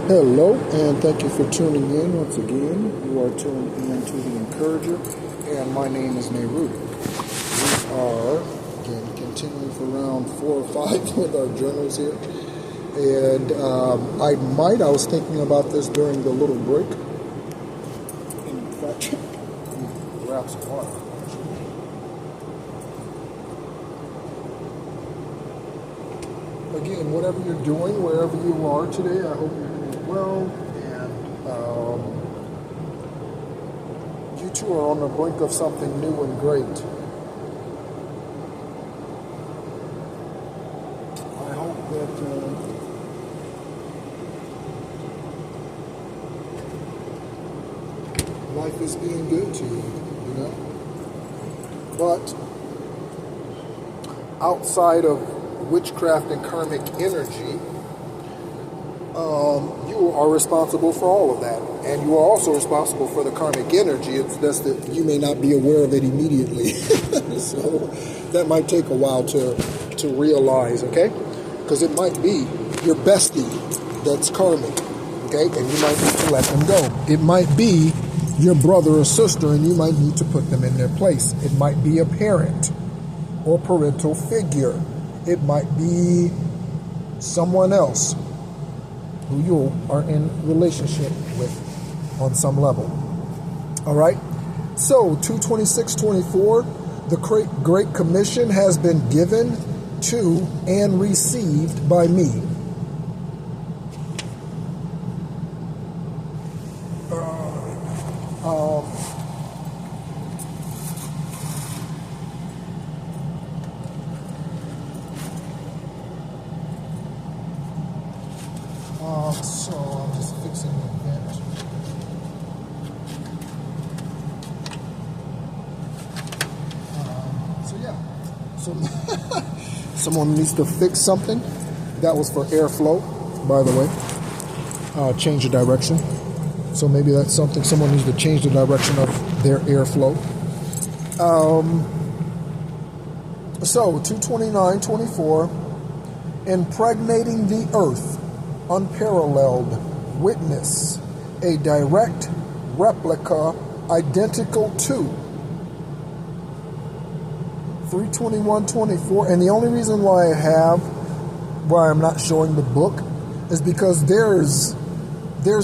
Hello, and thank you for tuning in once again. You are tuning in to The Encourager, and my name is Nehru. We are, again, continuing for round 4 or 5 with our journals here. And I was thinking about this during the little break. In fact, grab some water. Again, whatever you're doing, wherever you are today, I hope you're doing well. And you two are on the brink of something new and great. I hope that life is being good to you, you know? But outside of witchcraft and karmic energy, you are responsible for all of that, and you are also responsible for the karmic energy. It's just that you may not be aware of it immediately. So that might take a while to realize, okay? Because it might be your bestie that's karmic, okay? And you might need to let them go. It might be your brother or sister, and you might need to put them in their place. It might be a parent or parental figure. It might be someone else who you are in relationship with on some level. All right? So, 226:24, the Great Commission has been given to and received by me. So I'm just fixing the event. So someone needs to fix something. That was for airflow, by the way. Change the direction. So maybe that's something. Someone needs to change the direction of their airflow. So 229:24, impregnating the earth. Unparalleled witness, a direct replica identical to 321:24. And the only reason why I'm not showing the book is because there's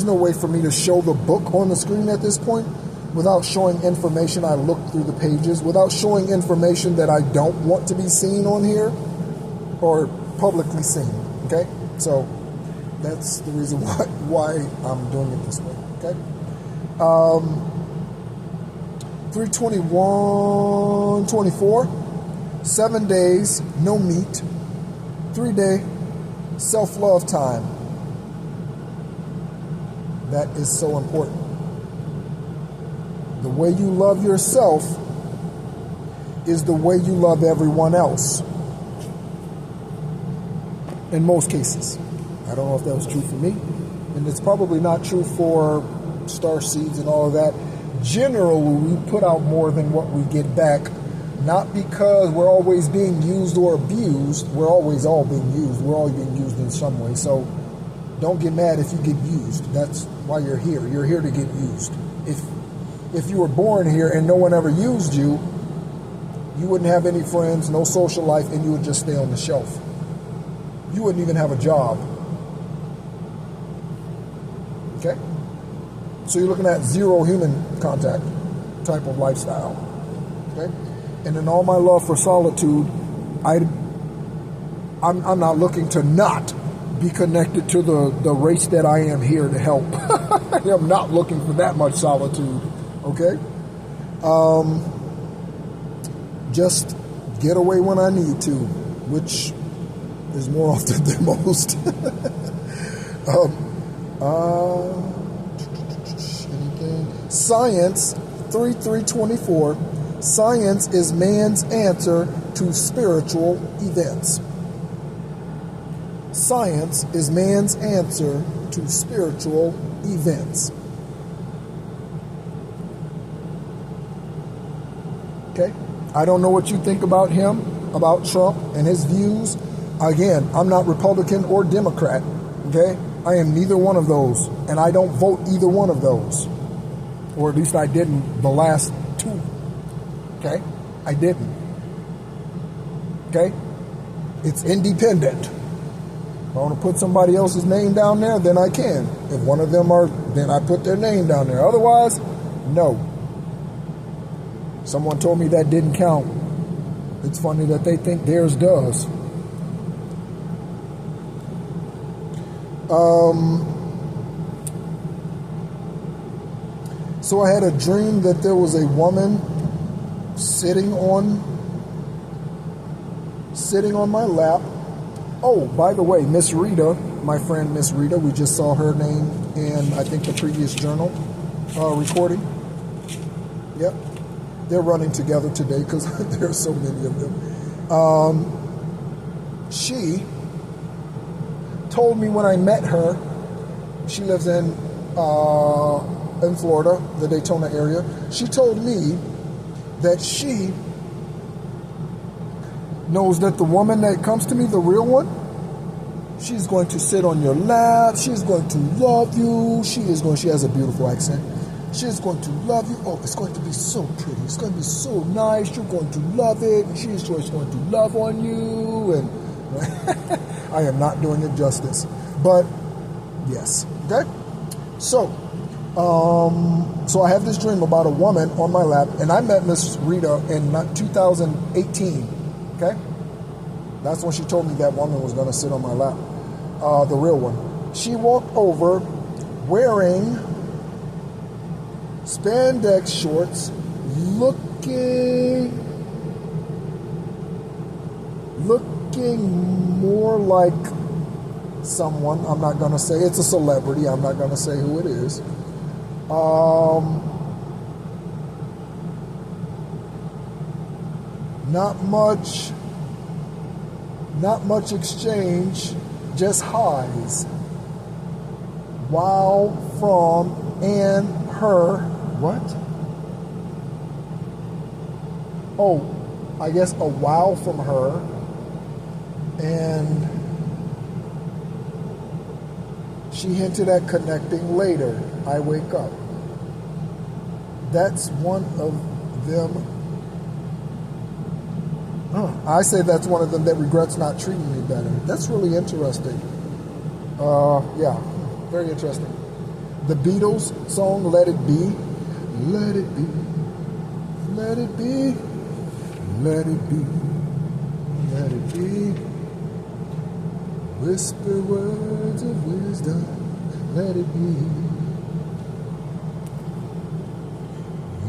no way for me to show the book on the screen at this point without showing information I looked through the pages, without showing information that I don't want to be seen on here or publicly seen. Okay, so that's the reason why I'm doing it this way, okay? 321:24, 7 days, no meat, 3-day self-love time. That is so important. The way you love yourself is the way you love everyone else. In most cases. I don't know if that was true for me, and it's probably not true for star seeds and all of that. Generally, we put out more than what we get back, not because we're always being used or abused. We're always all being used. We're all being used in some way. So don't get mad if you get used. That's why you're here. You're here to get used. If you were born here and no one ever used you, you wouldn't have any friends, no social life, and you would just stay on the shelf. You wouldn't even have a job. Okay? So you're looking at zero human contact type of lifestyle. Okay? And in all my love for solitude, I'm not looking to not be connected to the race that I am here to help. I'm not looking for that much solitude. Okay? Just get away when I need to, which is more often than most. Anything? Science 3:24. Science is man's answer to spiritual events. Science is man's answer to spiritual events. Okay? I don't know what you think about him, about Trump and his views. Again, I'm not Republican or Democrat. Okay? I am neither one of those, and I don't vote either one of those. Or at least I didn't the last two. Okay? I didn't. Okay? It's independent. If I want to put somebody else's name down there, then I can. If one of them are, then I put their name down there. Otherwise, no. Someone told me that didn't count. It's funny that they think theirs does. So I had a dream that there was a woman sitting on my lap. Oh, by the way, Miss Rita, my friend Miss Rita, we just saw her name in, I think, the previous journal recording. Yep. They're running together today because there are so many of them. She told me when I met her, she lives in Florida, the Daytona area. She told me that she knows that the woman that comes to me, the real one, she's going to sit on your lap. She's going to love you. She has a beautiful accent. She is going to love you. Oh, it's going to be so pretty. It's going to be so nice. You're going to love it. And she is just going to love on you. And I am not doing it justice. But, yes. Okay? So I have this dream about a woman on my lap. And I met Miss Rita in 2018. Okay? That's when she told me that woman was going to sit on my lap. The real one. She walked over wearing spandex shorts, looking more like someone. I'm not going to say it's a celebrity. I'm not going to say who it is. Not much exchange, just highs. Wow from and her. What? Oh, I guess a wow from her. And she hinted at connecting later. I wake up. That's one of them. I say that's one of them that regrets not treating me better. That's really interesting. Yeah, very interesting. The Beatles song, Let It Be. Let it be. Let it be. Let it be. Let it be. Whisper words of wisdom. Let it be.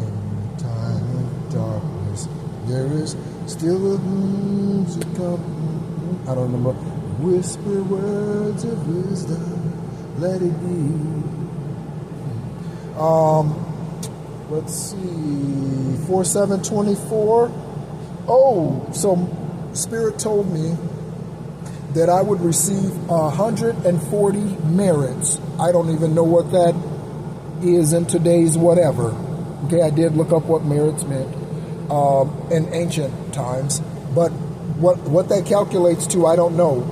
In time of darkness, there is still a moon to come. I don't remember. Whisper words of wisdom. Let it be. Let's see. 4724. Oh, so Spirit told me that I would receive 140 merits. I don't even know what that is in today's whatever. Okay, I did look up what merits meant in ancient times, but what that calculates to, I don't know.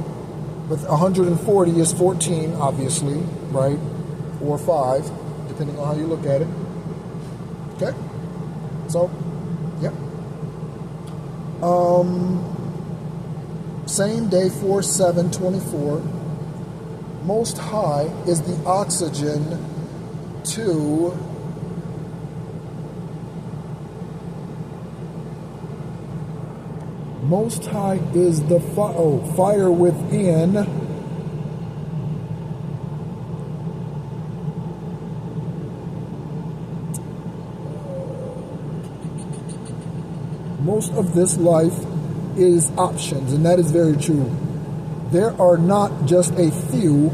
But 140 is 14, obviously, right? Or 5, depending on how you look at it. Okay? So, yep. Same day, 4/7/24. Most high is the oxygen to Most high is the fire within. Most of this life is options, and that is very true. There are not just a few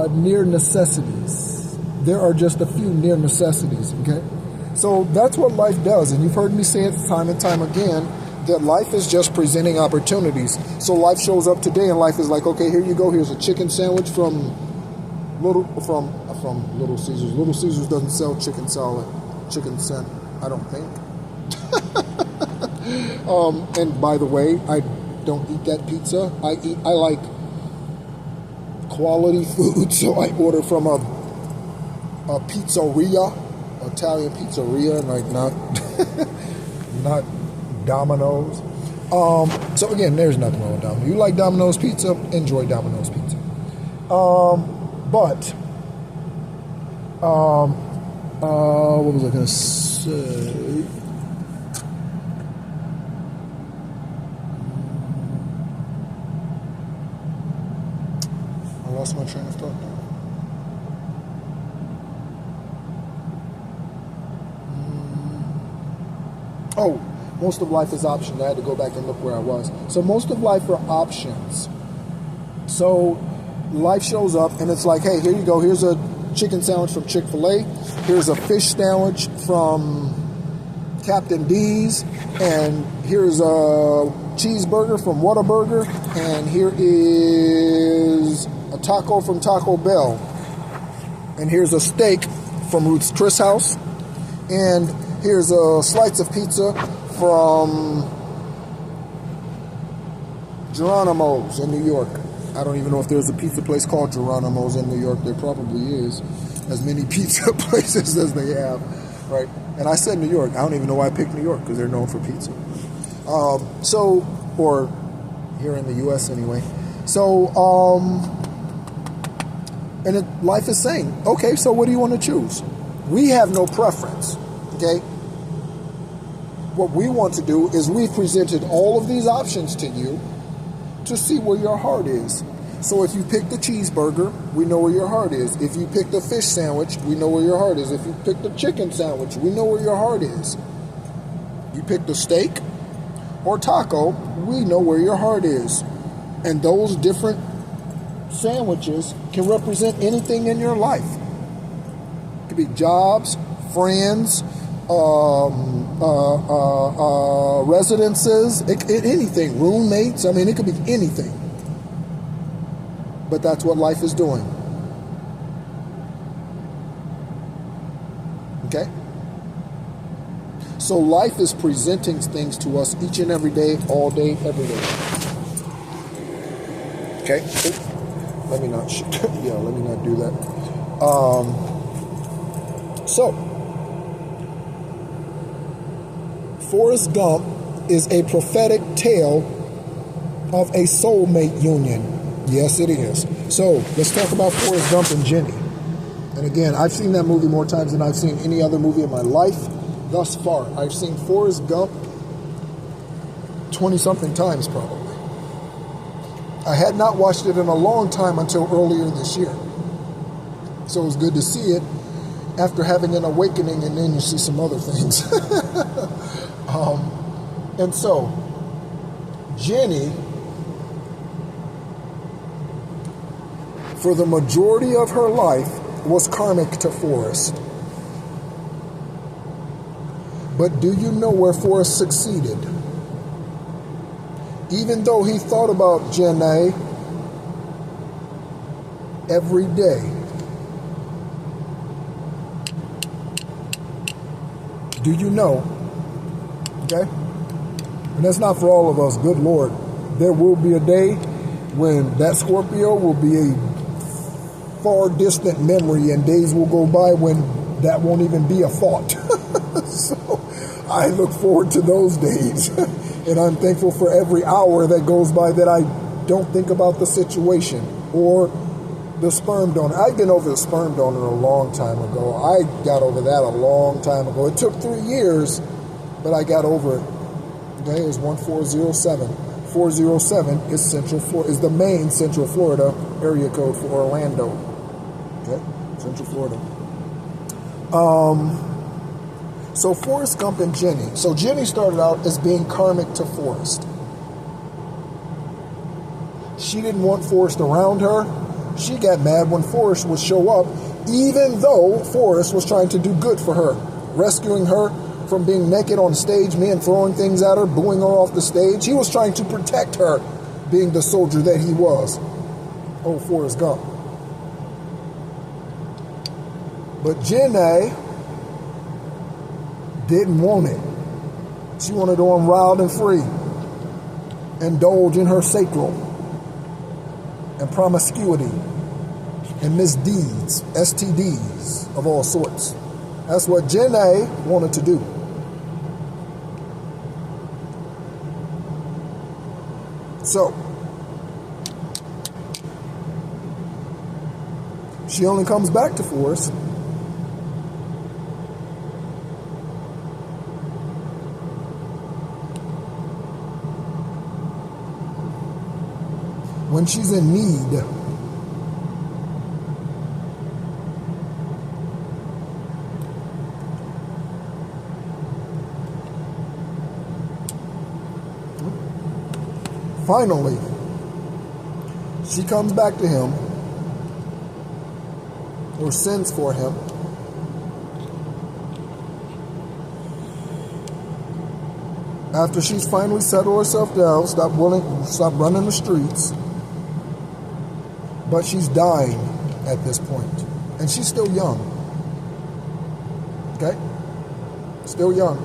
near necessities. There are just a few near necessities, okay? So that's what life does, and you've heard me say it time and time again, that life is just presenting opportunities. So life shows up today, and life is like, okay, here you go. Here's a chicken sandwich from Little Caesars. Little Caesars doesn't sell chicken scent, I don't think. And by the way, I don't eat that pizza. I like quality food, so I order from a pizzeria, Italian pizzeria, like not not Domino's. So again, there's nothing wrong with Domino's. You like Domino's pizza? Enjoy Domino's pizza. What was I gonna say? I lost my train of thought now. Oh, most of life is options. I had to go back and look where I was. So most of life are options. So life shows up and it's like, hey, here you go. Here's a chicken sandwich from Chick-fil-A. Here's a fish sandwich from Captain D's. And here's a cheeseburger from Whataburger. And here is a taco from Taco Bell. And here's a steak from Ruth's Chris House. And here's a slice of pizza from Geronimo's in New York. I don't even know if there's a pizza place called Geronimo's in New York. There probably is, as many pizza places as they have, right? And I said New York. I don't even know why I picked New York, because they're known for pizza. Or here in the U.S. anyway. Life is saying, okay, so what do you want to choose? We have no preference, okay? What we want to do is we've presented all of these options to you to see where your heart is. So if you pick the cheeseburger, we know where your heart is. If you pick the fish sandwich, we know where your heart is. If you pick the chicken sandwich, we know where your heart is. You pick the steak or taco, we know where your heart is. And those different sandwiches can represent anything in your life. It could be jobs, friends, residences, anything, roommates. I mean, it could be anything. But that's what life is doing. Okay? So life is presenting things to us each and every day, all day, every day. Okay? Let me not do that. Forrest Gump is a prophetic tale of a soulmate union. Yes, it is. So let's talk about Forrest Gump and Jenny. And again, I've seen that movie more times than I've seen any other movie in my life thus far. I've seen Forrest Gump 20-something times probably. I had not watched it in a long time until earlier this year. So it was good to see it after having an awakening, and then you see some other things. And so, Jenny, for the majority of her life, was karmic to Forrest. But do you know where Forrest succeeded? Even though he thought about Jenny every day, do you know? Okay? And that's not for all of us. Good Lord. There will be a day when that Scorpio will be a far distant memory, and days will go by when that won't even be a thought. So I look forward to those days. And I'm thankful for every hour that goes by that I don't think about the situation or the sperm donor. I've been over the sperm donor a long time ago. I got over that a long time ago. It took 3 years, but I got over it. Okay, it was 1407. 407 is the main Central Florida area code for Orlando. Okay, Central Florida. So Forrest Gump and Jenny. So Jenny started out as being karmic to Forrest. She didn't want Forrest around her. She got mad when Forrest would show up, even though Forrest was trying to do good for her, rescuing her from being naked on stage, men throwing things at her, booing her off the stage. He was trying to protect her, being the soldier that he was. Oh, Forrest Gump. But Jenny didn't want it. She wanted to run wild and free, indulge in her sacral and promiscuity and misdeeds, STDs of all sorts. That's what Gen A wanted to do. So, she only comes back to Forrest when she's in need. Finally, she comes back to him, or sends for him, after she's finally settled herself down, stop running the streets. But she's dying at this point, and she's still young. Okay? Still young.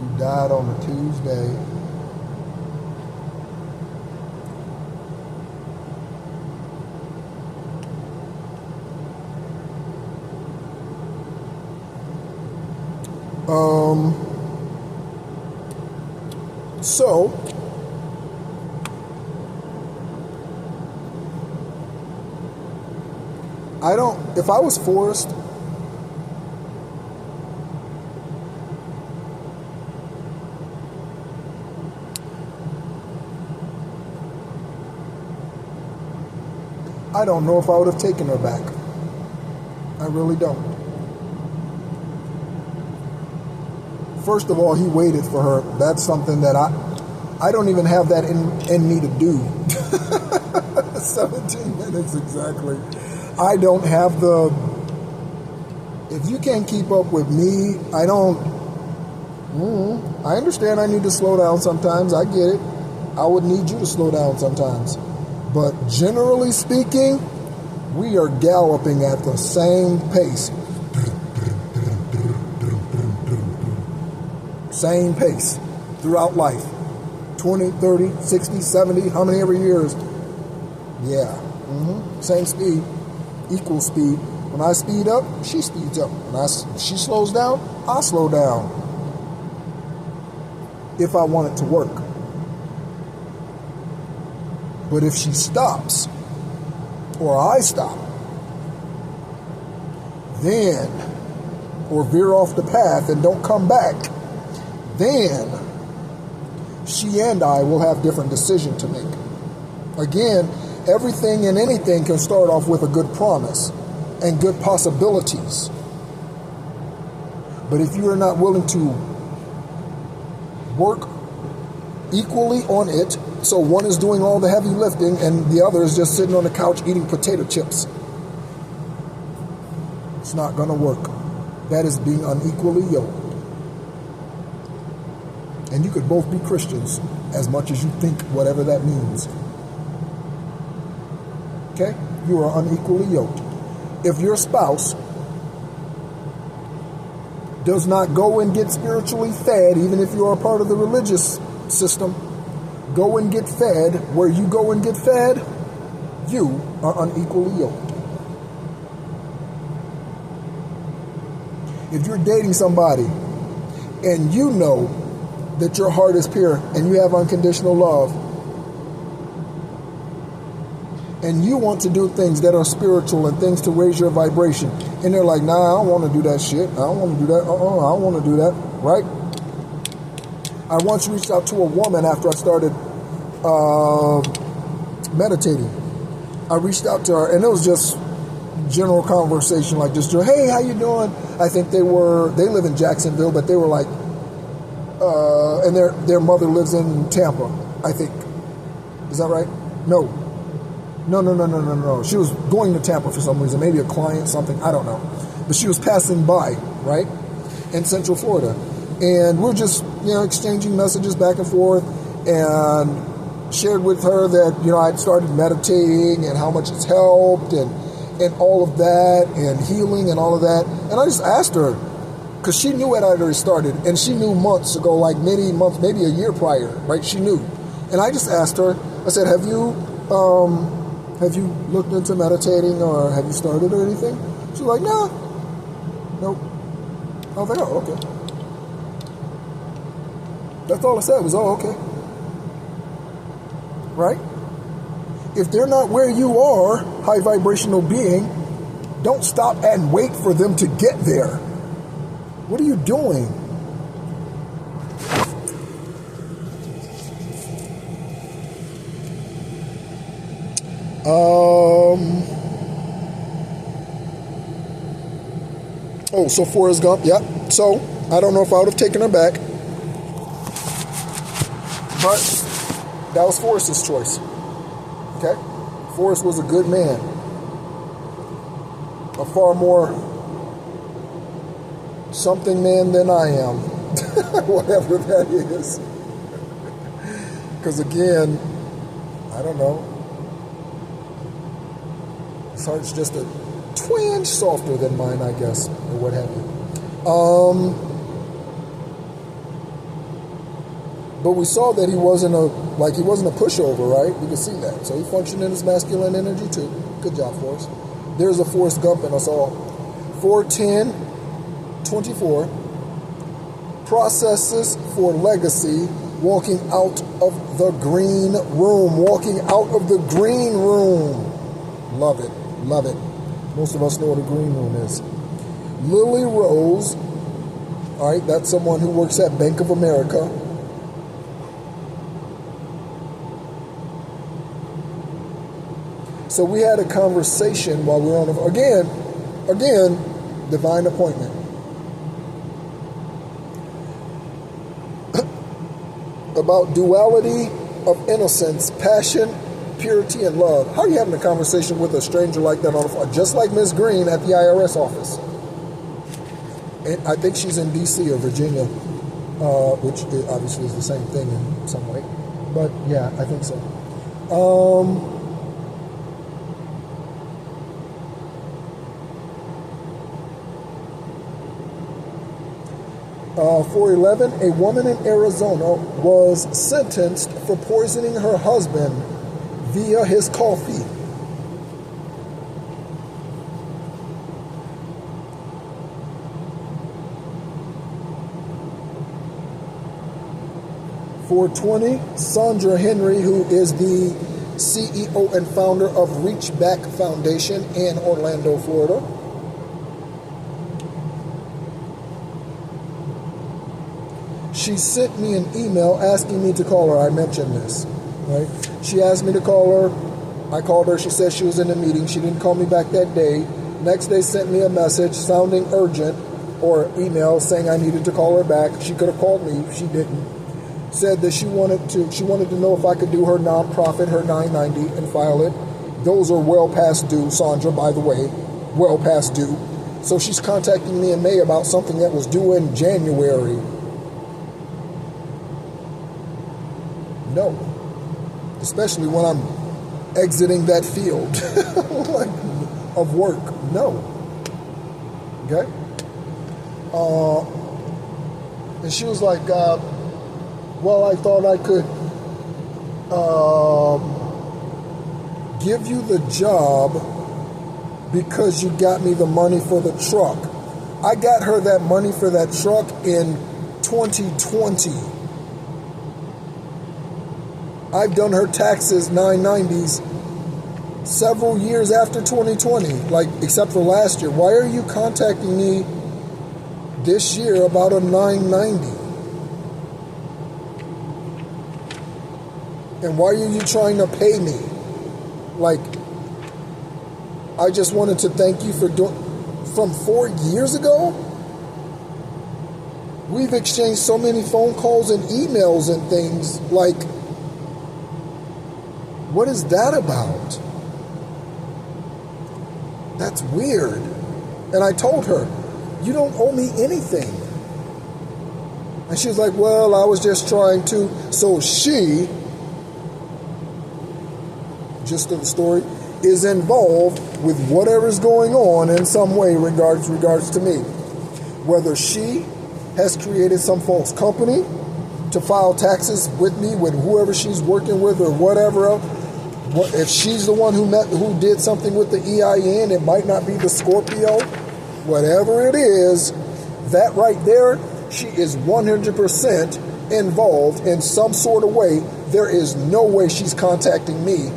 You died on a Tuesday. So, if I was Forrest, I don't know if I would have taken her back. I really don't. First of all, he waited for her. That's something that I don't even have that in me to do. 17 minutes exactly. I don't have if you can't keep up with me, I understand I need to slow down sometimes. I get it. I would need you to slow down sometimes. But generally speaking, we are galloping at the same pace. Same pace throughout life. 20, 30, 60, 70, how many every years? Yeah. Same speed. Equal speed. When I speed up, she speeds up. When she slows down, I slow down. If I want it to work. But if she stops, or I stop, then, or veer off the path and don't come back, then she and I will have different decisions to make. Again, everything and anything can start off with a good promise and good possibilities. But if you are not willing to work equally on it, so one is doing all the heavy lifting and the other is just sitting on the couch eating potato chips, it's not going to work. That is being unequally yoked. And you could both be Christians as much as you think whatever that means. Okay? You are unequally yoked. If your spouse does not go and get spiritually fed, even if you are a part of the religious system, go and get fed where you go and get fed, you are unequally yoked. If you're dating somebody and you know that your heart is pure and you have unconditional love, and you want to do things that are spiritual and things to raise your vibration, and they're like, nah, I don't want to do that shit. I don't want to do that. I don't want to do that. Right? I once reached out to a woman after I started meditating. I reached out to her, and it was just general conversation like this. Hey, how you doing? I think they live in Jacksonville, but they were like, and their mother lives in Tampa, I think. Is that right? No. She was going to Tampa for some reason, maybe a client, something, I don't know. But she was passing by, right, in Central Florida. And we're just, exchanging messages back and forth, and shared with her that, I'd started meditating and how much it's helped and all of that, and healing and all of that. And I just asked her, because she knew it had already started, and she knew months ago, like maybe a year prior, right? She knew. And I just asked her, I said, have you looked into meditating, or have you started or anything? She's like, nah, nope. I was like, oh, okay. That's all I said was, oh, okay. Right? If they're not where you are, high vibrational being, don't stop and wait for them to get there. What are you doing? Oh, so Forrest Gump, yeah. So, I don't know if I would have taken her back. But that was Forrest's choice. Okay? Forrest was a good man. A far more something man than I am. Whatever that is. Because again, I don't know. His heart's just a twinge softer than mine, I guess, or what have you. But we saw that he wasn't a pushover, right? We could see that. So he functioned in his masculine energy too. Good job, Forrest. There's a Forrest Gump in us all. 410-24. Processes for legacy. Walking out of the green room. Walking out of the green room. Love it. Love it. Most of us know what a green room is. Lily Rose. All right, that's someone who works at Bank of America. So we had a conversation while we were on again, divine appointment. About duality of innocence, passion, purity, and love. How are you having a conversation with a stranger like that on the phone? Just like Miss Green at the IRS office. And I think she's in D.C. or Virginia, which obviously is the same thing in some way. But yeah, I think so. 411, a woman in Arizona was sentenced for poisoning her husband via his coffee. .420, Sandra Henry, who is the CEO and founder of Reach Back Foundation in Orlando, Florida. She sent me an email asking me to call her. I mentioned this, right? She asked me to call her. I called her. She said she was in a meeting. She didn't call me back that day. Next day sent me a message sounding urgent, or email saying I needed to call her back. She could have called me. She didn't. Said that she wanted to know if I could do her nonprofit, her 990, and file it. Those are well past due, Sandra, by the way. Well past due. So she's contacting me in May about something that was due in January. No. Especially when I'm exiting that field of work. No. Okay? And she was like, well, I thought I could give you the job because you got me the money for the truck. I got her that money for that truck in 2020. I've done her taxes, 990s, several years after 2020, like except for last year. Why are you contacting me this year about a 990? And why are you trying to pay me? Like, I just wanted to thank you for doing, from 4 years ago? We've exchanged so many phone calls and emails and things, like, what is that about? That's weird. And I told her, you don't owe me anything. And she was like, well, I was just trying to. So she, gist of the story, is involved with whatever's going on in some way regards to me. Whether she has created some false company to file taxes with me, with whoever she's working with or whatever. If she's the one who did something with the EIN, it might not be the Scorpio. Whatever it is, that right there, she is 100% involved in some sort of way. There is no way she's contacting me,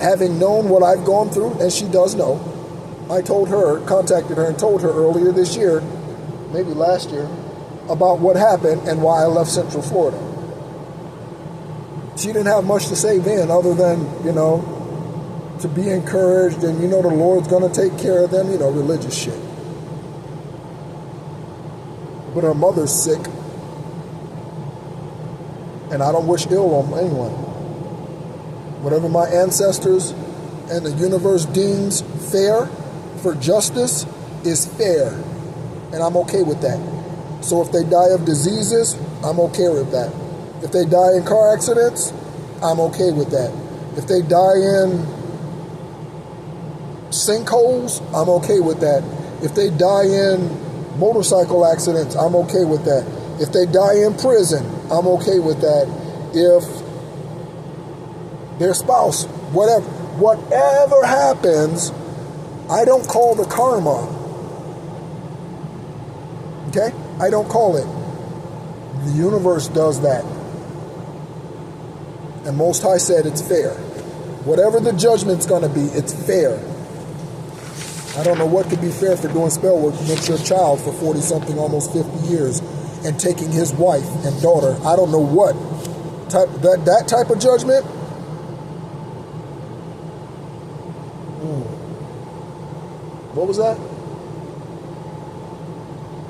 having known what I've gone through, and she does know. I contacted her and told her earlier this year, maybe last year, about what happened and why I left Central Florida. She didn't have much to say then other than, to be encouraged and, the Lord's going to take care of them, religious shit. But her mother's sick, and I don't wish ill on anyone. Whatever my ancestors and the universe deems fair for justice is fair, and I'm okay with that. So if they die of diseases, I'm okay with that. If they die in car accidents, I'm okay with that. If they die in sinkholes, I'm okay with that. If they die in motorcycle accidents, I'm okay with that. If they die in prison, I'm okay with that. If their spouse, whatever happens, I don't call the karma. Okay? I don't call it. The universe does that. And Most High said it's fair. Whatever the judgment's going to be, it's fair. I don't know what could be fair for doing spell work against your child for 40-something, almost 50 years, and taking his wife and daughter. I don't know what type that type of judgment. What was that?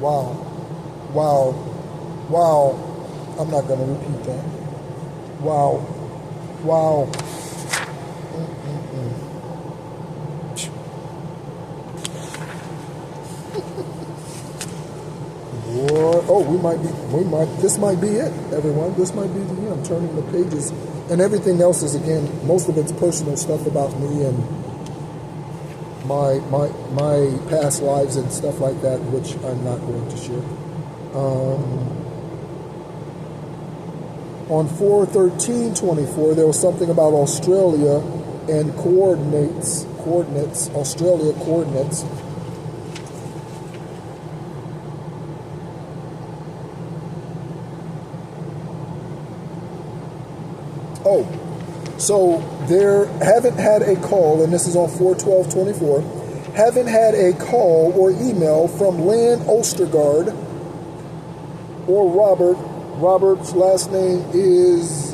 Wow. I'm not going to repeat that. Wow. This might be it, everyone. This might be the end. I'm turning the pages. And everything else is, again, most of it's personal stuff about me and my past lives and stuff like that, which I'm not going to share. On 4/13/24, there was something about Australia and coordinates, Australia coordinates. Oh, so there haven't had a call, and this is on 4/12/24, haven't had a call or email from Lynn Ostergaard or Robert. Robert's last name is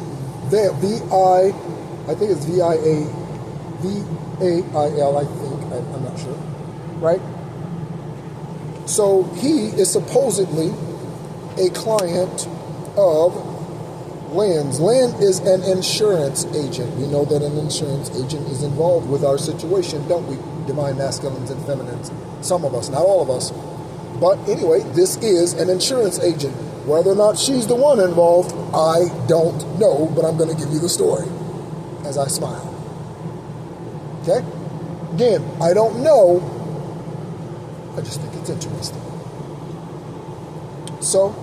V-I, I think it's V-I-A-V-A-I-L, I think. I'm not sure. Right? So he is supposedly a client of Lynn's. Lynn is an insurance agent. We know that an insurance agent is involved with our situation, don't we? Divine masculines and feminines. Some of us, not all of us. But anyway, this is an insurance agent. Whether or not she's the one involved, I don't know, but I'm going to give you the story as I smile. Okay? Again, I don't know. I just think it's interesting. So,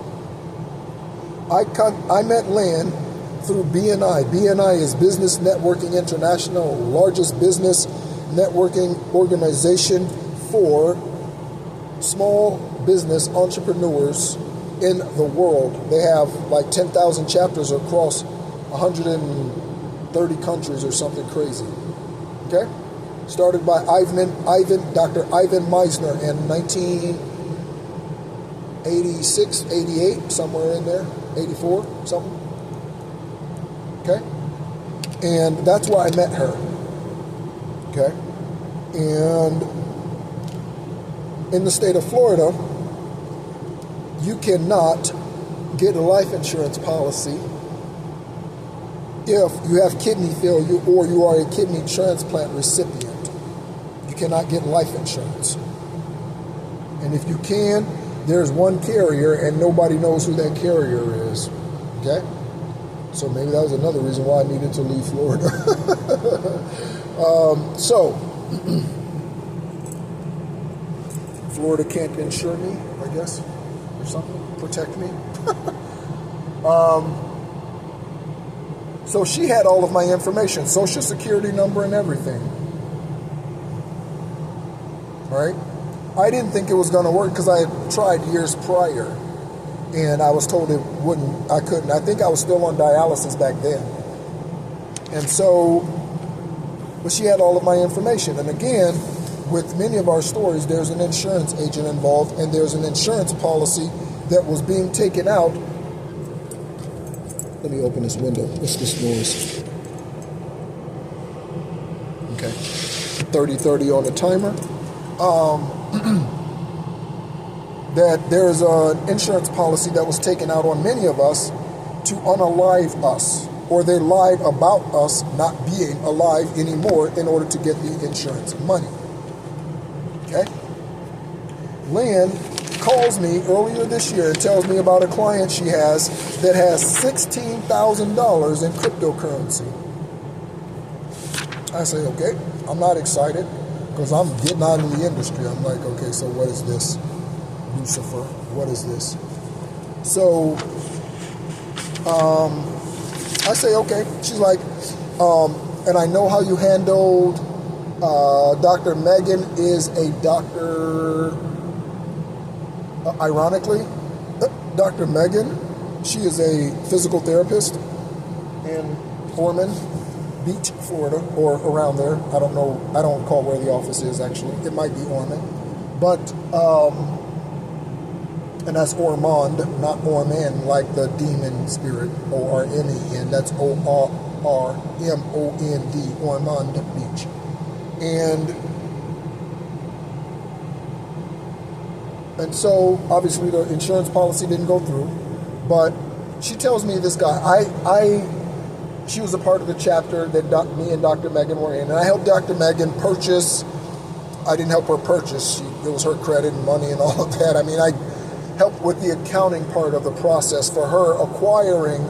I met Lynn through BNI. BNI is Business Networking International, largest business networking organization for small business entrepreneurs in the world. They have like 10,000 chapters across 130 countries or something crazy. Okay? Started by Dr. Ivan Meisner in 1986, 88, somewhere in there, 84, something. Okay? And that's where I met her. Okay? And in the state of Florida, you cannot get a life insurance policy if you have kidney failure or you are a kidney transplant recipient. You cannot get life insurance. And if you can, there's one carrier and nobody knows who that carrier is. Okay? So maybe that was another reason why I needed to leave Florida. Florida can't insure me, I guess. Or something, protect me. So she had all of my information, social security number and everything. Right? I didn't think it was going to work because I had tried years prior, and I was told I couldn't. I think I was still on dialysis back then. And so, but she had all of my information. And again, with many of our stories, there's an insurance agent involved, and there's an insurance policy that was being taken out. Let me open this window. What's this noise? Okay. 30 on the timer. That there's an insurance policy that was taken out on many of us to unalive us, or they lied about us not being alive anymore in order to get the insurance money. Okay? Lynn calls me earlier this year and tells me about a client she has that has $16,000 in cryptocurrency. I say, okay, I'm not excited because I'm getting out of the industry. I'm like, okay, so what is this? Lucifer, what is this? So, I say, okay. She's like, and I know how you handled, Dr. Megan is a doctor, ironically, Dr. Megan, she is a physical therapist in Ormond Beach, Florida, or around there. I don't know. I don't recall where the office is, actually. It might be Ormond. But, and that's Ormond, not Ormond, like the demon spirit, O-R-M-E-N. That's O-R-R-M-O-N-D, Ormond Beach. And so, obviously, the insurance policy didn't go through. But she tells me this guy, she was a part of the chapter that me and Dr. Megan were in. And I helped Dr. Megan purchase. I didn't help her purchase. It was her credit and money and all of that. I mean, I helped with the accounting part of the process for her acquiring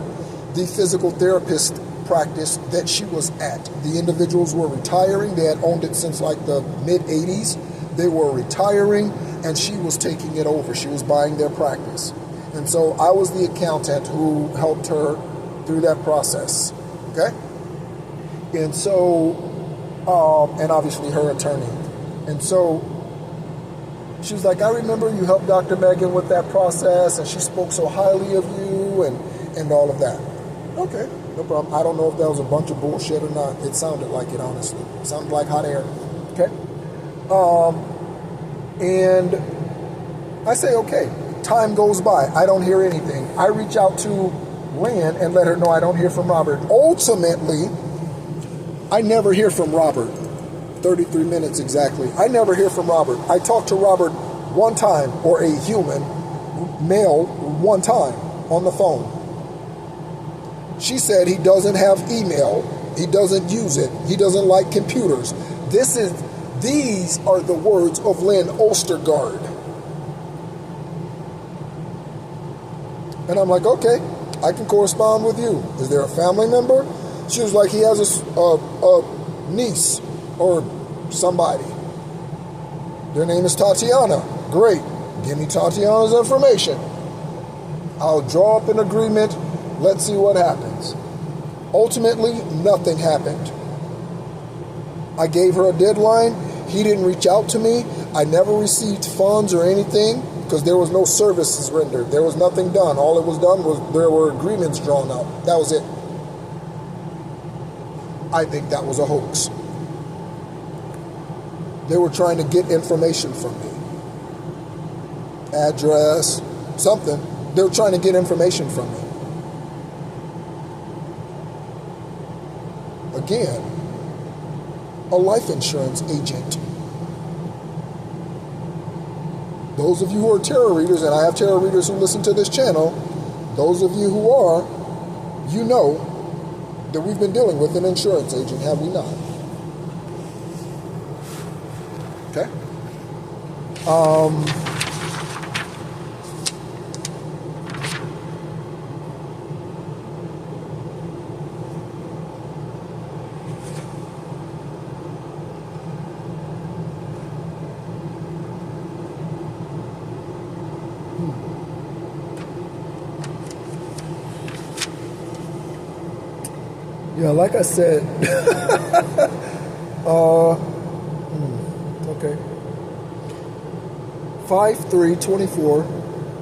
the physical therapist practice that she was at. The individuals were retiring. They had owned it since like the mid-'80s. They were retiring, and she was taking it over. She was buying their practice. And so I was the accountant who helped her through that process. Okay? And so, and obviously her attorney. And so she was like, I remember you helped Dr. Megan with that process, and she spoke so highly of you and all of that. Okay, no problem. I don't know if that was a bunch of bullshit or not. It sounded like it, honestly. It sounded like hot air. Okay? And I say, okay. Time goes by. I don't hear anything. I reach out to Lynn and let her know I don't hear from Robert. Ultimately, I never hear from Robert. 33 minutes exactly. I never hear from Robert. I talked to Robert one time, or a human, male, one time on the phone. She said he doesn't have email. He doesn't use it. He doesn't like computers. These are the words of Lynn Ostergaard. And I'm like, okay, I can correspond with you. Is there a family member? She was like, he has a niece or somebody. Their name is Tatiana. Great. Give me Tatiana's information. I'll draw up an agreement. Let's see what happens. Ultimately, nothing happened. I gave her a deadline. He didn't reach out to me. I never received funds or anything, because there was no services rendered. There was nothing done. All it was done was there were agreements drawn up. That was it. I think that was a hoax. They were trying to get information from me. Address, something. They were trying to get information from me. Again, a life insurance agent. Those of you who are tarot readers, and I have tarot readers who listen to this channel, those of you who are, you know that we've been dealing with an insurance agent, have we not? Okay? Yeah, like I said, okay. 5/3/24.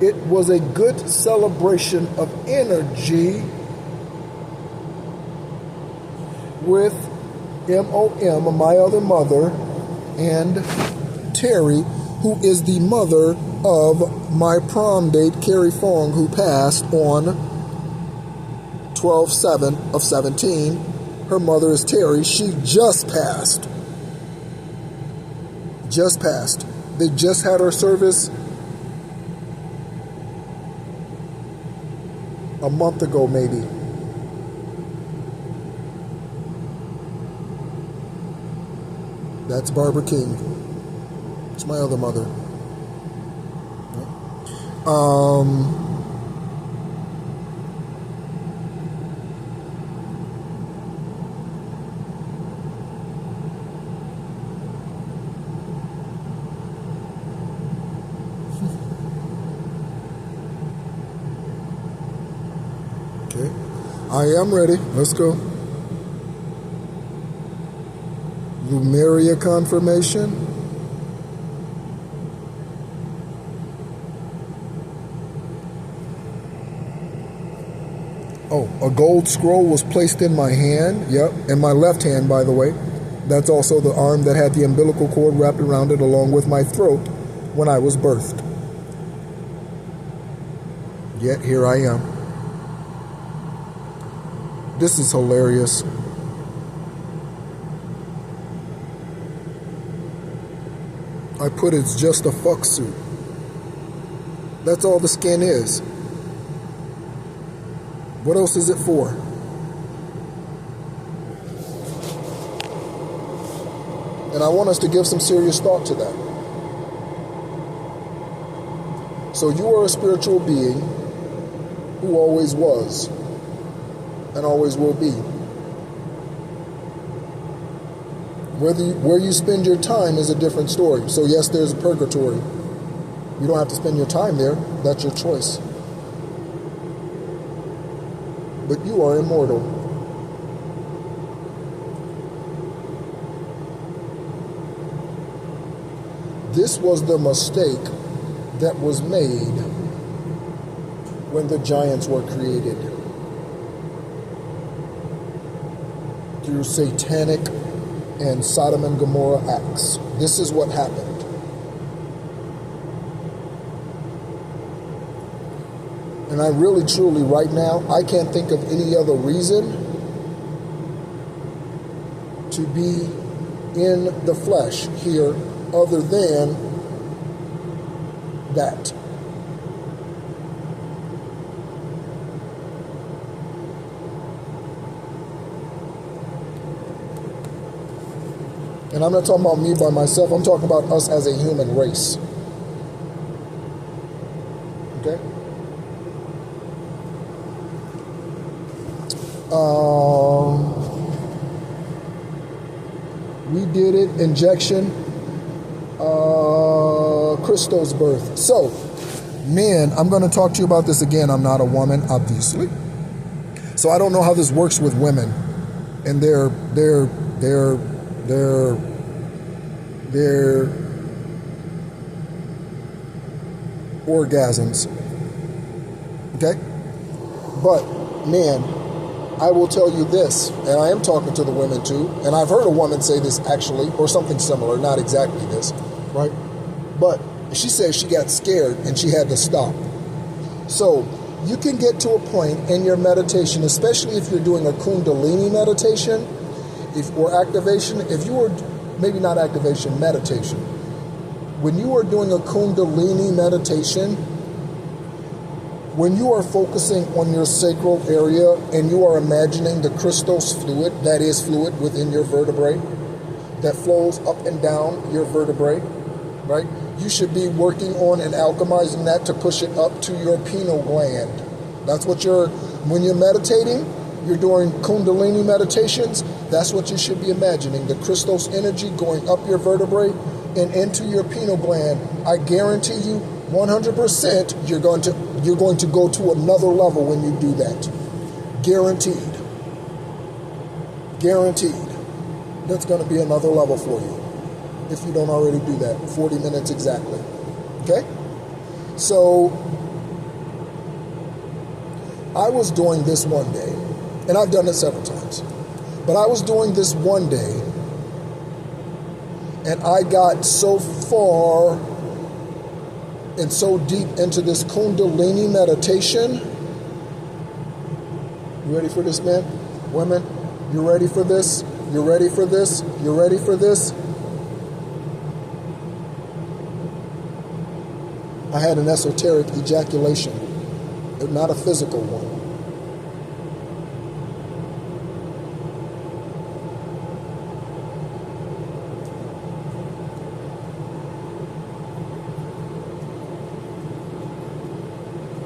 It was a good celebration of energy with MOM, my other mother, and Terry, who is the mother of my prom date, Carrie Fong, who passed on 12/7/17. Her mother is Terry. She just passed. Just passed. They just had her service a month ago, maybe. That's Barbara King. It's my other mother. Okay, I am ready. Let's go. Lumeria confirmation. Oh, a gold scroll was placed in my hand. Yep, in my left hand, by the way. That's also the arm that had the umbilical cord wrapped around it along with my throat when I was birthed. Yet here I am. This is hilarious. I put it's just a fuck suit. That's all the skin is. What else is it for? And I want us to give some serious thought to that. So you are a spiritual being who always was and always will be. Where you spend your time is a different story. So yes, there's a purgatory. You don't have to spend your time there. That's your choice. But you are immortal. This was the mistake that was made when the giants were created. Through satanic and Sodom and Gomorrah acts. This is what happened. And I really, truly, right now, I can't think of any other reason to be in the flesh here other than that. And I'm not talking about me by myself. I'm talking about us as a human race. Okay? We did it. Injection. Christo's birth. So, men, I'm going to talk to you about this again. I'm not a woman, obviously. So I don't know how this works with women and their orgasms. Okay? But, man, I will tell you this, and I am talking to the women too, and I've heard a woman say this actually, or something similar, not exactly this, right? But she says she got scared and she had to stop. So you can get to a point in your meditation, especially if you're doing a Kundalini meditation, or activation, if you were, maybe not activation, meditation. When you are doing a Kundalini meditation, when you are focusing on your sacral area and you are imagining the Christos fluid, that is fluid within your vertebrae, that flows up and down your vertebrae, right? You should be working on and alchemizing that to push it up to your pineal gland. That's what when you're meditating, you're doing Kundalini meditations, that's what you should be imagining, the Christos energy going up your vertebrae and into your pineal gland. I guarantee you 100% you're going to go to another level when you do that. Guaranteed. Guaranteed. That's going to be another level for you. If you don't already do that. 40 minutes exactly. Okay? So, I was doing this one day, and I've done it several times, but I was doing this one day, and I got so far and so deep into this Kundalini meditation. You ready for this, man? Women, you ready for this? You ready for this? You ready for this? I had an esoteric ejaculation, not a physical one.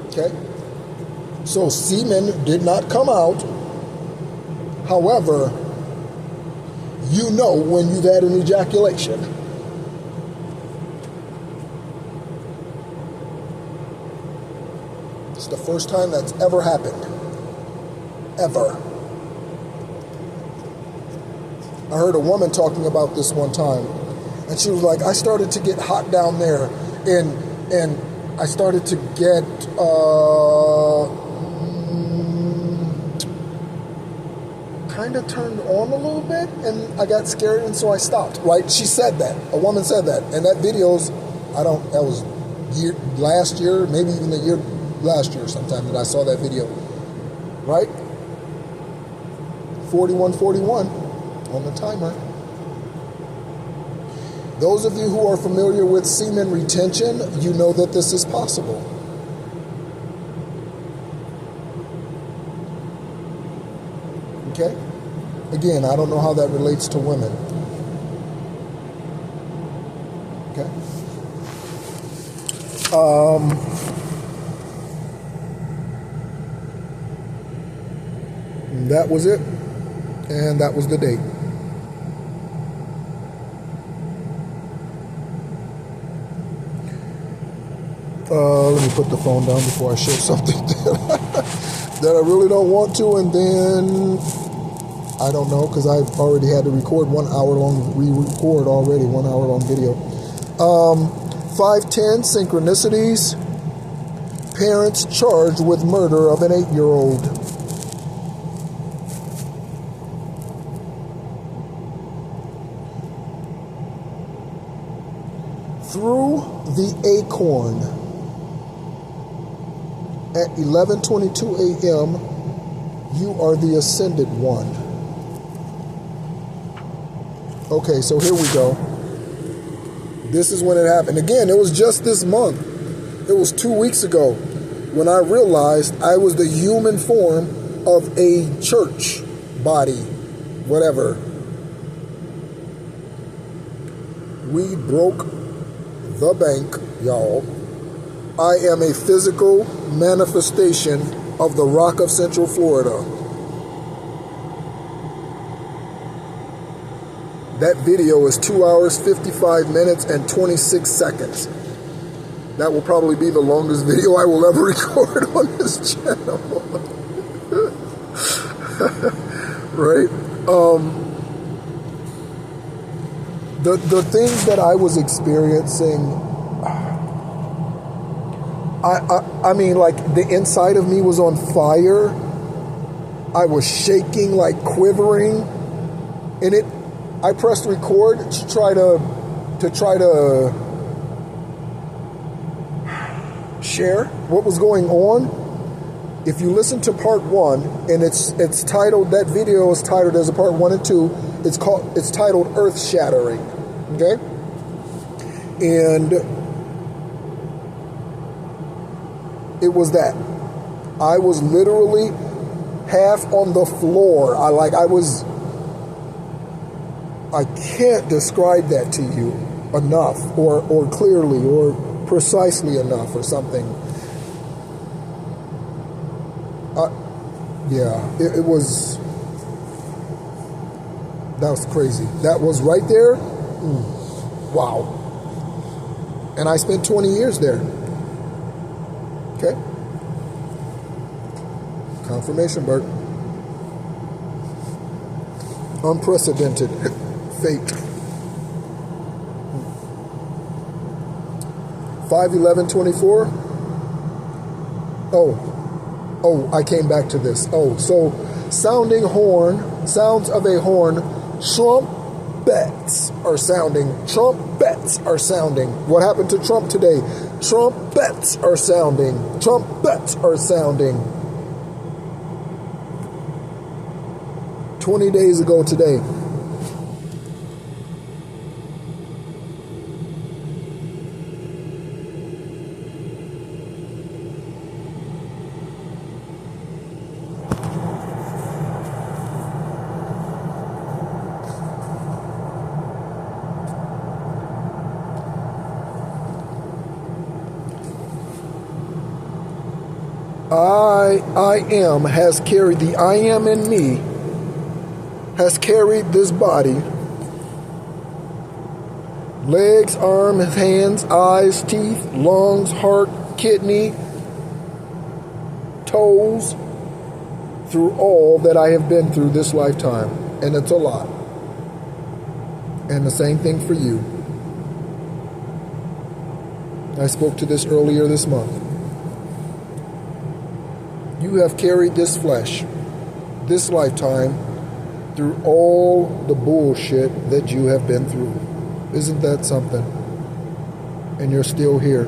Okay? So semen did not come out. However, you know when you've had an ejaculation. It's the first time that's ever happened. Ever. I heard a woman talking about this one time, and she was like, I started to get hot down there, and I started to get kind of turned on a little bit, and I got scared, and so I stopped. Right? She said that. A woman said that, and that video's, that was last year, maybe even the year last year sometime that I saw that video. Right? 4141 on the timer. Those of you who are familiar with semen retention, you know that this is possible. Okay? Again, I don't know how that relates to women. Okay? That was it. And that was the date. Let me put the phone down before I share something that I really don't want to, and then I don't know, because I've already had to record 1 hour long, re-record already 1 hour long video. 510 synchronicities. Parents charged with murder of an 8-year-old. Through the acorn. At 11:22 a.m., you are the ascended one. Okay, so here we go. This is when it happened. Again, it was just this month. It was 2 weeks ago when I realized I was the human form of a church body, whatever. We broke the bank, y'all. I am a physical manifestation of the Rock of Central Florida. That video is 2 hours, 55 minutes, and 26 seconds. That will probably be the longest video I will ever record on this channel. Right? The things that I was experiencing, I mean, like, the inside of me was on fire. I was shaking, like quivering, and I pressed record to try to share what was going on. If you listen to part 1, and it's titled, that video is titled as a part 1 and 2. It's titled Earth Shattering. Okay, and it was that. I was literally half on the floor. I can't describe that to you enough, or clearly, or precisely enough, or something. It was, that was crazy. That was right there. Wow. And I spent 20 years there. Okay? Confirmation, Bert. Unprecedented fate. 5/11/24. Oh, I came back to this. So sounding horn, sounds of a horn, trumpets are sounding. Trumpets are sounding. What happened to Trump today? Trumpets are sounding. Trumpets are sounding. 20 days ago today. I am has carried, the I am in me has carried this body, legs, arms, hands, eyes, teeth, lungs, heart, kidney, toes, through all that I have been through this lifetime. And it's a lot. And the same thing for you. I spoke to this earlier this month. You have carried this flesh, this lifetime, through all the bullshit that you have been through. Isn't that something? And you're still here.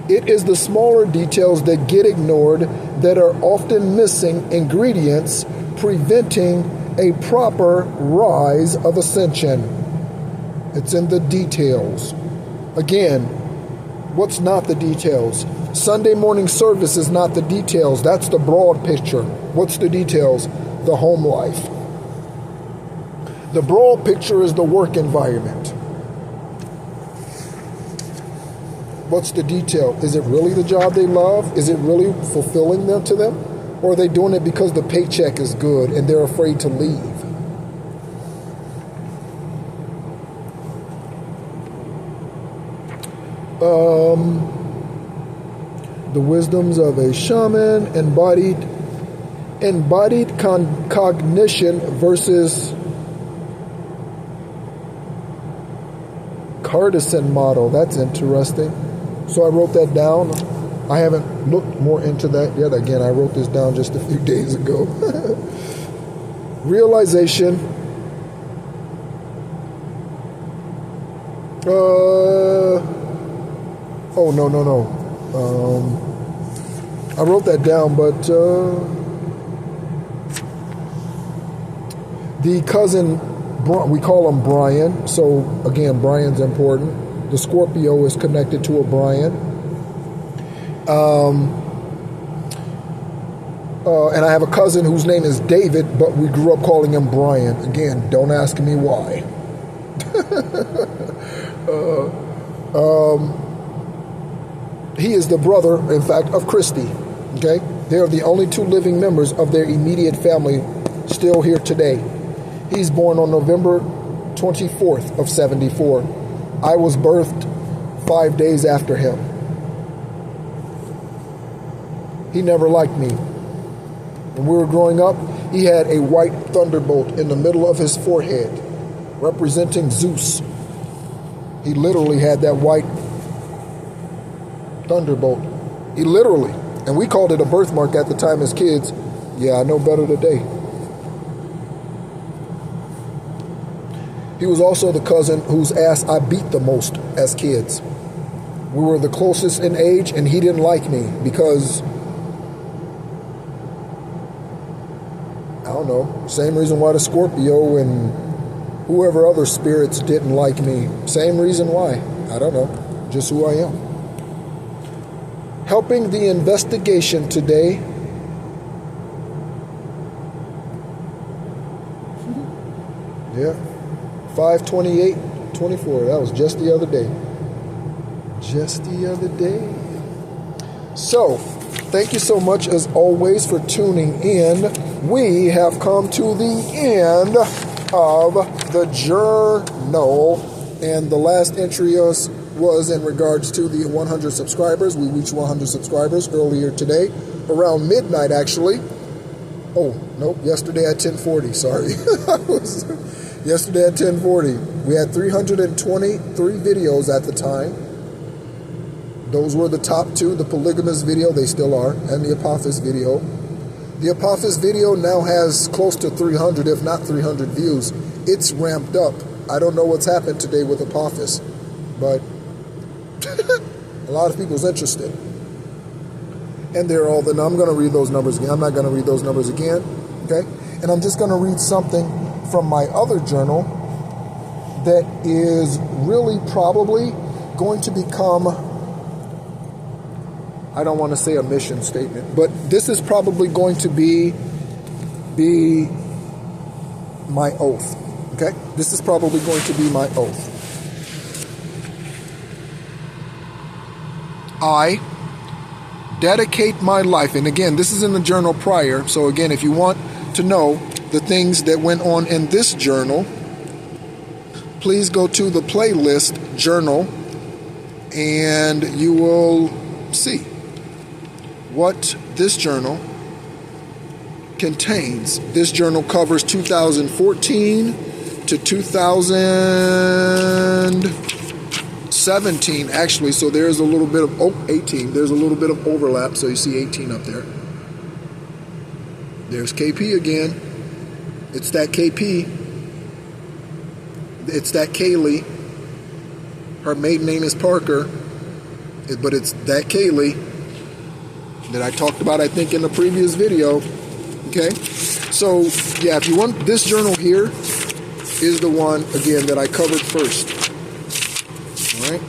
It is the smaller details that get ignored that are often missing ingredients, preventing a proper rise of ascension. It's in the details. Again, what's not the details? Sunday morning service is not the details. That's the broad picture. What's the details? The home life. The broad picture is the work environment. What's the detail? Is it really the job they love? Is it really fulfilling them to them? Or are they doing it because the paycheck is good and they're afraid to leave? The wisdoms of a shaman, embodied cognition versus Cartesian model. That's interesting. So I wrote that down. I haven't looked more into that yet. Again, I wrote this down just a few days ago. Realization. No. I wrote that down, but the cousin, we call him Brian. So again, Brian's important. The Scorpio is connected to a Brian. And I have a cousin whose name is David, but we grew up calling him Brian. Again, don't ask me why. He is the brother, in fact, of Christy. Okay? They are the only two living members of their immediate family still here today. He's born on November 24th of 74. I was birthed 5 days after him. He never liked me. When we were growing up, he had a white thunderbolt in the middle of his forehead, representing Zeus. He literally had that white thunderbolt. He literally. And we called it a birthmark at the time as kids. Yeah, I know better today. He was also the cousin whose ass I beat the most as kids. We were the closest in age, and he didn't like me because, I don't know, same reason why the Scorpio and whoever other spirits didn't like me. Same reason why. I don't know. Just who I am. Helping the investigation today. Yeah. 5/28/24. That was just the other day. Just the other day. So, thank you so much as always for tuning in. We have come to the end of the journal, and the last entry was was in regards to the 100 subscribers. We reached 100 subscribers earlier today, around midnight actually. Oh, nope, yesterday at 10:40, sorry. Yesterday at 10:40. We had 323 videos at the time. Those were the top two, the polygamous video, they still are, and the Apophis video. The Apophis video now has close to 300, if not 300 views. It's ramped up. I don't know what's happened today with Apophis, but a lot of people's interested. And they're all the, I'm going to read those numbers again. I'm not going to read those numbers again, okay? And I'm just going to read something from my other journal that is really probably going to become, I don't want to say a mission statement, but this is probably going to be my oath, okay? This is probably going to be my oath. I dedicate my life, and again, this is in the journal prior, so again, if you want to know the things that went on in this journal, please go to the playlist journal and you will see what this journal contains. This journal covers 2014 to 2017 actually, so there's a little bit of 18, there's a little bit of overlap, so you see 18 up there. There's KP again. It's that KP. It's that Kaylee. Her maiden name is Parker, but it's that Kaylee that I talked about, I think, in the previous video. Okay, so yeah, if you want, this journal here is the one again that I covered first. All right.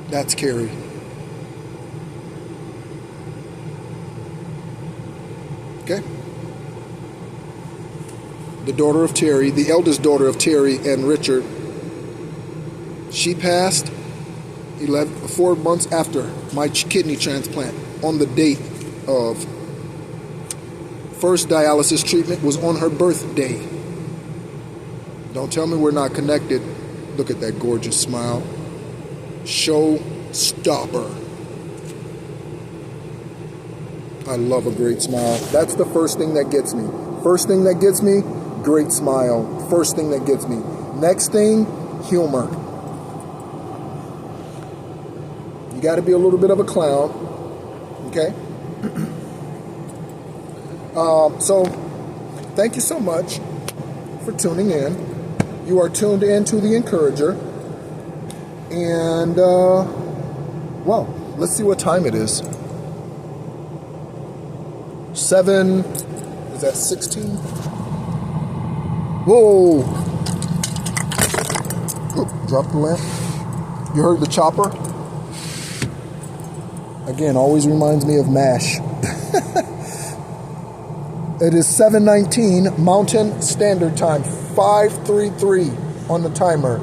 That's Carrie. Okay. The daughter of Terry, the eldest daughter of Terry and Richard. She passed 4 months after my kidney transplant, on the date of first dialysis treatment was on her birthday. Don't tell me we're not connected. Look at that gorgeous smile. Showstopper. I love a great smile. That's the first thing that gets me. First thing that gets me, great smile. First thing that gets me. Next thing, humor. You got to be a little bit of a clown. Okay? So, thank you so much for tuning in. You are tuned in to The Encourager. And, well, let's see what time it is. 7, is that 16? Whoa! Oop, dropped the lamp. You heard the chopper? Again, always reminds me of MASH. It is 7:19 Mountain Standard Time, 5:33 on the timer.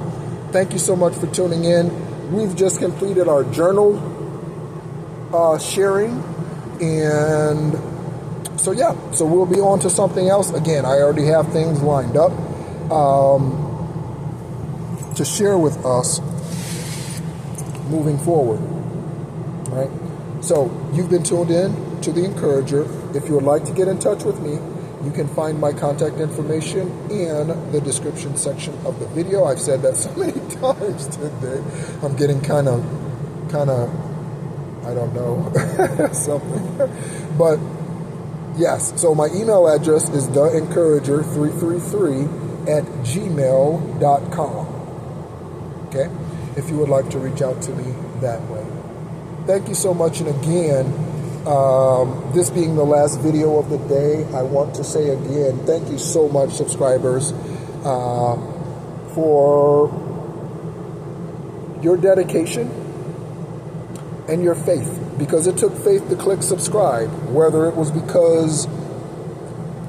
Thank you so much for tuning in. We've just completed our journal sharing, and so yeah, so we'll be on to something else. Again, I already have things lined up to share with us moving forward. All right. So you've been tuned in to The Encourager. If you would like to get in touch with me, you can find my contact information in the description section of the video. I've said that so many times today. I'm getting kind of, I don't know, something. But yes, so my email address is theencourager333@gmail.com. Okay, if you would like to reach out to me that way. Thank you so much, and again, this being the last video of the day, I want to say again, thank you so much, subscribers, for your dedication and your faith, because it took faith to click subscribe, whether it was because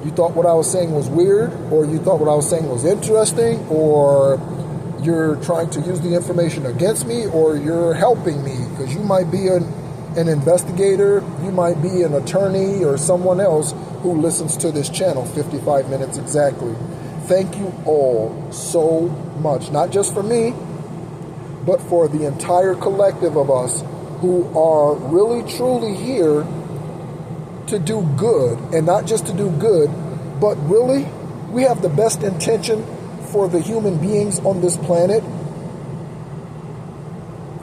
you thought what I was saying was weird, or you thought what I was saying was interesting, or you're trying to use the information against me, or you're helping me, because you might be an investigator, you might be an attorney, or someone else who listens to this channel 55 minutes exactly. Thank you all so much, not just for me, but for the entire collective of us who are really truly here to do good, and not just to do good, but really we have the best intention for the human beings on this planet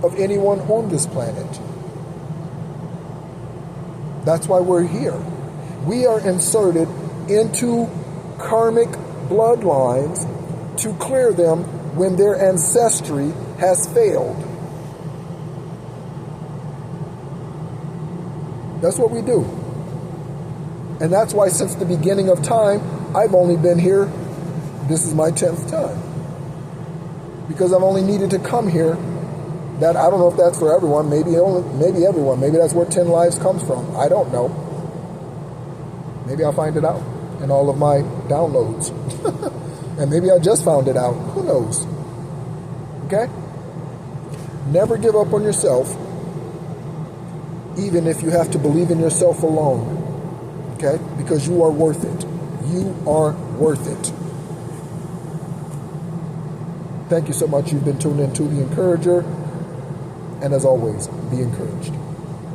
of anyone on this planet. That's why we're here. We are inserted into karmic bloodlines to clear them when their ancestry has failed. That's what we do. And that's why since the beginning of time, I've only been here, this is my 10th time. Because I've only needed to come here. That, I don't know if that's for everyone, maybe everyone, maybe that's where 10 lives comes from. I don't know. Maybe I'll find it out in all of my downloads. And maybe I just found it out. Who knows? Okay? Never give up on yourself, even if you have to believe in yourself alone. Okay? Because you are worth it. You are worth it. Thank you so much. You've been tuned into The Encourager. And as always, be encouraged.